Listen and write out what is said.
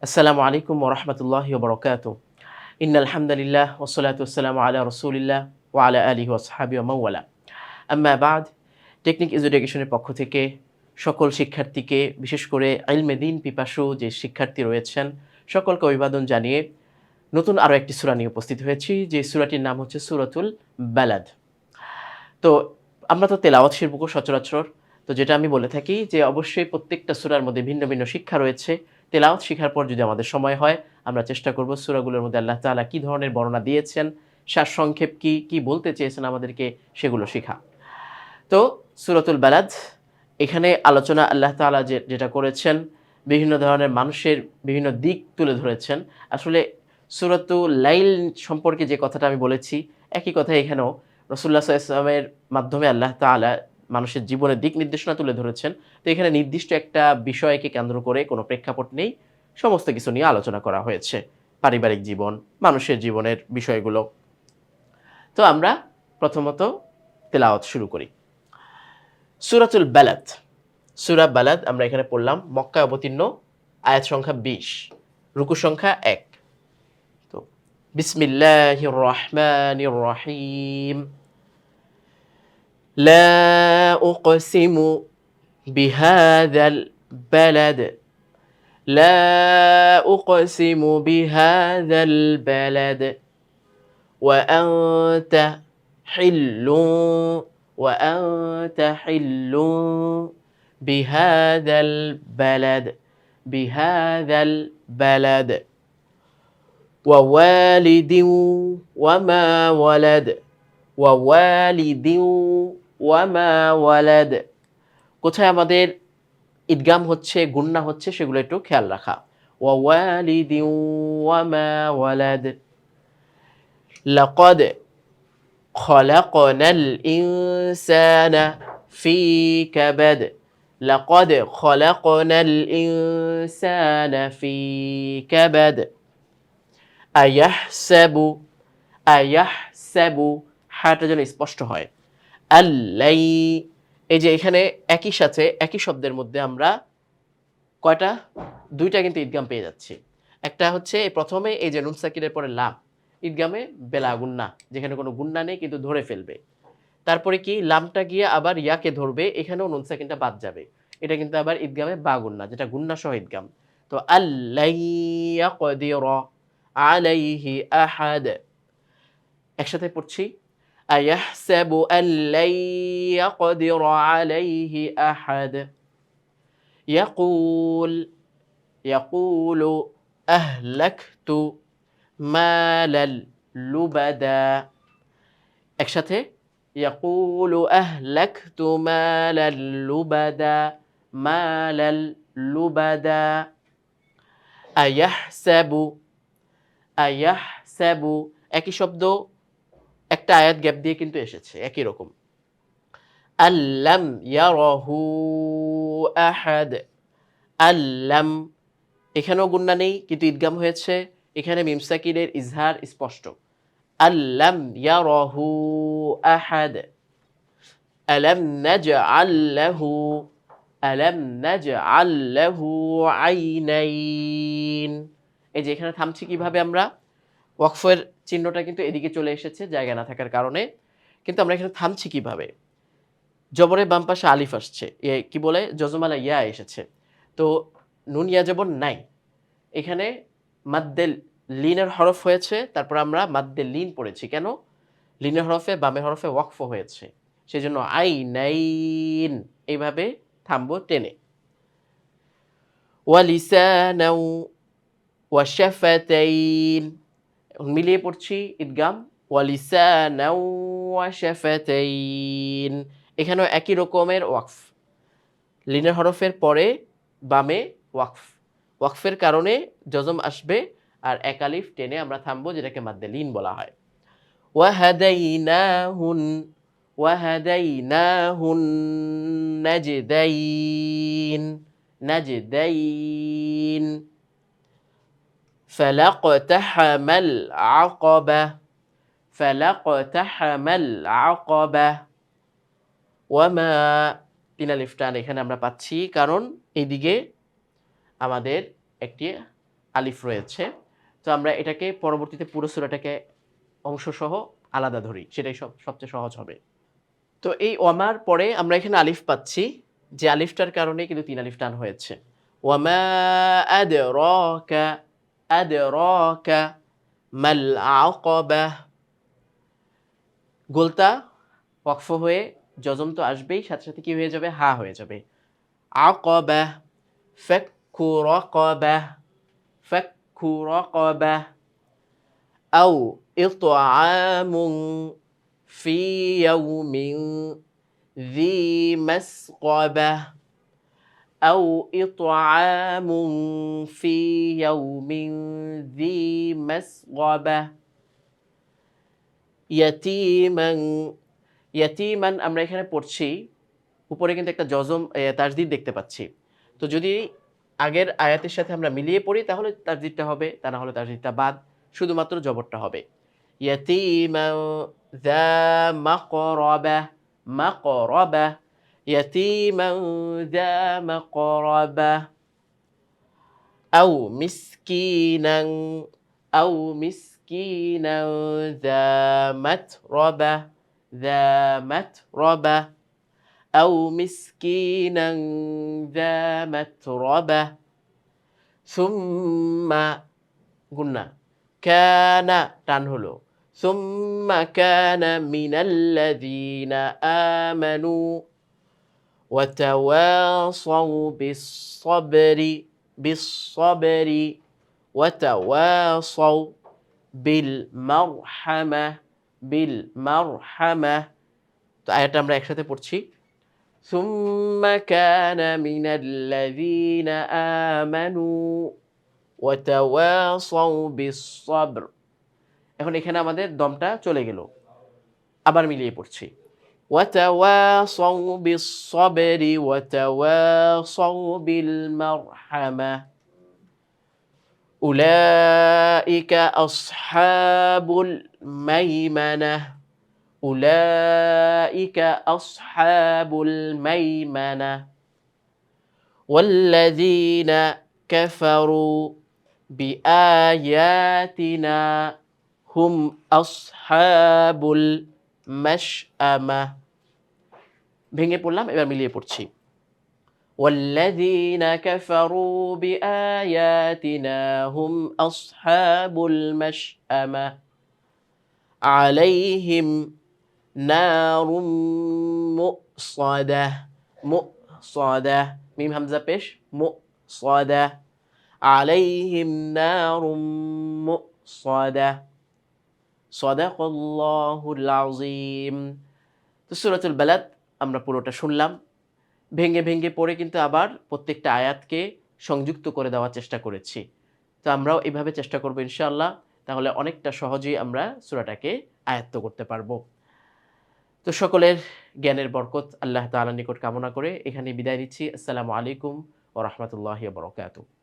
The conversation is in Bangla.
আসসালামু আলাইকুম ওয়া রাহমাতুল্লাহি ওয়া বারাকাতুহু। ইন্নাল হামদালিল্লাহ ওয়াসসালাতু ওয়াসসালামু আলা রাসূলিল্লাহ ওয়া আলা আলিহি ওয়া সাহবিহি ওয়া মাওয়ালা। আম্মা বা'দ। টেকনিক এডুকেশনের পক্ষ থেকে সকল শিক্ষার্থীকে, বিশেষ করে ইলমে দ্বীন পিপাসু যে শিক্ষার্থী রয়েছেন, সকলকে অভিবাদন জানিয়ে নতুন আরো একটি সূরা নিয়ে উপস্থিত হয়েছি, যে সূরাটির নাম হচ্ছে সূরাতুল বালাদ। তো আমরা তো তেলাওয়াত শিখব সচরাচর। তো যেটা আমি বলে থাকি যে অবশ্যই প্রত্যেকটা সূরার মধ্যে ভিন্ন, ভিন্ন শিক্ষা রয়েছে। তেলাওয়াত শিখার পর যদি আমাদের সময় হয়, আমরা চেষ্টা করব সূরাগুলোর মধ্যে আল্লাহ তাআলা কি ধরনের বর্ণনা দিয়েছেন, সারসংক্ষেপ কি, কি বলতে চেয়েছেন আমাদেরকে সেগুলো শিখা। তো সূরাতুল বালাদ, এখানে আলোচনা আল্লাহ তাআলা যেটা করেছেন, বিভিন্ন ধরনের মানুষের বিভিন্ন দিক তুলে ধরেছেন। আসলে সূরাতুল লাইল সম্পর্কে যে কথাটা আমি বলেছি, একই কথা এখানেও রাসূলুল্লাহ সাল্লাল্লাহু আলাইহি ওয়াসাল্লামের মাধ্যমে আল্লাহ তাআলা মানুষের জীবনের দিক নির্দেশনা তুলে ধরেছেন। তো এখানে নির্দিষ্ট একটা বিষয়কে কেন্দ্র করে কোনো প্রেক্ষাপট নেই। সমস্ত কিছু নিয়ে আলোচনা করা হয়েছে। পারিবারিক জীবন, মানুষের জীবনের বিষয়গুলো। তো আমরা প্রথমত তেলাওয়াত শুরু করি। সূরাতুল বালাদ। সূরা বালাদ আমরা এখানে পড়লাম, মক্কায় অবতীর্ণ, আয়াত সংখ্যা ২০, রুকু সংখ্যা ১। তো বিসমিল্লাহির রহমানির রহিম। লা উকসিমু বিহাযাল বালাদ। লা উকসিমু বিহাযাল বালাদ ওয়া আনতা হিল্লুন وأنت حل بهذا البلد بهذا البلد ووالد وما ولد ووالد وما ولد। কোথায় আমাদের ইদগাম হচ্ছে, গুন্না হচ্ছে, সেগুলো একটু খেয়াল রাখা। ووالد وما ولد لقد خلقنا الإنسان في كبد لقد خلقنا الإنسان في كبد أيحسب أيحسب হাটা যেন স্পষ্ট হয়। আল্লাই, এই যে এখানে একই সাথে একই শব্দের মধ্যে আমরা কয়টা, দুইটা কিন্তু ইদগাম পেয়ে যাচ্ছি। একটা হচ্ছে প্রথমে এই যে নুন সাকিনের পরে লাম, ইদগামে বেলা গুন্না, যেখানে কোনো গুন্না নেই কিন্তু ধরে ফেলবে। তারপরে কি লামটা গিয়ে আবার ইয়াকে ধরবে, এখানেও নুন সাকিনটা বাদ যাবে। এটা কিন্তু আবার ইদগামে বা গুন্না, যেটা গুন্না সহ ইদগাম। তো আল্লাইয়াকদির আলাইহি আহাদ, একসাথে পড়ছি। আয়াহসাবু আল্লাইয়াকদির আলাইহি আহাদ। ইয়াকুল ইয়াকুলু আহলাকতু মালাল লুবাদা, একসাথে। ইয়াকুলু আহলাকতু মালাল লুবাদা মালাল লুবাদা। আয়াহসাবু আয়াহসাবু, একই শব্দ একটা আয়াত গ্যাপ দিয়ে কিন্তু এসেছে একই রকম। আল্লাম ইয়ারাহু আহাদ। আল্লাম, এখানেও গুন্না নেই কিন্তু ইদগাম হয়েছে। এখানে মিম সাকিনের ইজহার স্পষ্ট। আল্লাম ইয়ারাহু আহাদ। আলাম নাজআল লাহু আলাম নাজআল লাহু আইনাইন। এই যে এখানে থামছি কিভাবে আমরা, ওয়াকফের চিহ্নটা কিন্তু এদিকে চলে এসেছে জায়গা না থাকার কারণে। কিন্তু আমরা এখানে থামছি কিভাবে, জবরের বাম পাশে আলিফ আসছে, কি বলে জজমালা ইয়া এসেছে। তো নুন ইয়া জবর নাই, এখানে মাদ্দে লিনের হরফ হয়েছে, তারপর আমরা মাদ্দে লিন পড়েছি। কেন? লিনের হরফে বামের হরফে ওয়াকফ হয়েছে, সেজন্য আইনাইন এইভাবে থামবো টেনে। ওয়ালিসানাও ওয়াশাফাতাইন, মিলিয়ে পড়ছি ইদগাম। ওয়ালিসানাও ওয়াশাফাতাইন, এখানেও একই রকমের ওয়াকফ, লিনের হরফের পরে বামে ওয়াকফ, ওয়াকফের কারণে জজম আসবে আর এক আলিফ টেনে আমরা থামবো, যেটাকে মাদ্দে লিন বলা হয়। ওয়াহাদাইনাহুন ওয়াহাদাইনাহুন নাজদাইন নাজদাইন। ফালাকতাহামাল আকাবা ফালাকতাহামাল আকাবা। ওয়ামা, তিন আলিফ টান এখানে আমরা পাচ্ছি, কারণ এইদিকে আমাদের একটি আলিফ রয়েছে। তো আমরা এটাকে পরবর্তীতে পুরো সূরাটাকে অংশসহ আলাদা ধরি, সেটাই সবচেয়ে সহজ হবে। তো এই ওয়ামার পরে আমরা এখানে আলিফ পাচ্ছি, যে আলিফটার কারণে কিন্তু ৩ আলিফ টান হয়েছে। ওয়ামা আদরাকা, আদরাকা মাল আকাবাহ। গোলতা ওয়াকফ হয়ে জজম তো আসবেই, সাথে সাথে কি হয়ে যাবে? হা হয়ে যাবে। আকাবাহ, ফাক্কু রাকাবাহ, ফাক্কু রাকাবাহ, আও ইতআমুন ফি ইয়াউমিন ذي مسغبة أو إطعام في يوم ذي مسغبة ইয়াতীমান, ইয়াতীমান আমরা এখানে পড়ছি, উপরে কিন্তু একটা জজম তাসদীদ দেখতে পাচ্ছি। তো যদি আগের আয়াতের সাথে আমরা মিলিয়ে পড়ি তাহলে তাসদীদটা হবে, তা না হলে তাসদীদটা বাদ, শুধুমাত্র জবরটা হবে। ইয়াতীমান যা মাকরাবা, মাকরাবা, ইয়াতীমান যা মাকরাবা, আও মিসকিনান, আও মিসকিনান যা মাতরাবা, যা মাতরাবা, আও মিসকিনান যা মাতরাবা, সুম্মা গুন্না, কানা টান হলো, সুম্মা কানা মিনাল্লাযীনা আমানু ওয়া তাওয়াসাউ বিস-সাবরি, বিস-সাবরি ওয়া তাওয়াসাউ বিল মারহামা, বিল মারহামা। তো আয়াতটা আমরা একসাথে পড়ছি। সুম্মা কানা মিনাল্লাযীনা আমানু ওয়া তাওয়াসাউ বিস-সাবর। এখন এখানে আমাদের দমটা চলে গেল, আবার মিলিয়ে পড়ছি। ওয়া তাওয়াসাউ বিস-সাবরি ওয়া তাওয়াসাউ বিল মারহামা, উলাইকা আসহাবুল মাইমানাহ, উলাইকা আসহাবুল মাইমানাহ, ওয়াল্লাযীনা কাফারু বিআয়াতিনা হুম আসহাবুল মাশআমাহ। ভেঙে পড়লাম, এবার মিলিয়ে পড়ছি। والذين كفروا بآياتنا هم أصحاب المشأمة عليهم نار مؤصدة, مؤصدة মিম হামজা পেশ, মুসদা, আলাইহিম নারুম মুসদা, সাদাকাল্লাহুল আযীম। তো সূরাতুল বালাদ আমরা পুরোটা শুনলাম, ভেঙে ভেঙে পড়ে কিন্তু আবার প্রত্যেকটা আয়াতকে সংযুক্ত করে দেওয়ার চেষ্টা করেছি। তো আমরাও এভাবে চেষ্টা করব ইনশাআল্লাহ, তাহলে অনেকটা সহজেই আমরা সূরাটাকে আয়ত্ত করতে পারবো। তো সকলের জ্ঞানের বরকত আল্লাহ তাআলার নিকট কামনা করে এখানে বিদায় নিচ্ছি। আসসালামু আলাইকুম ওয়া রাহমাতুল্লাহি ওয়া বারাকাতুহু।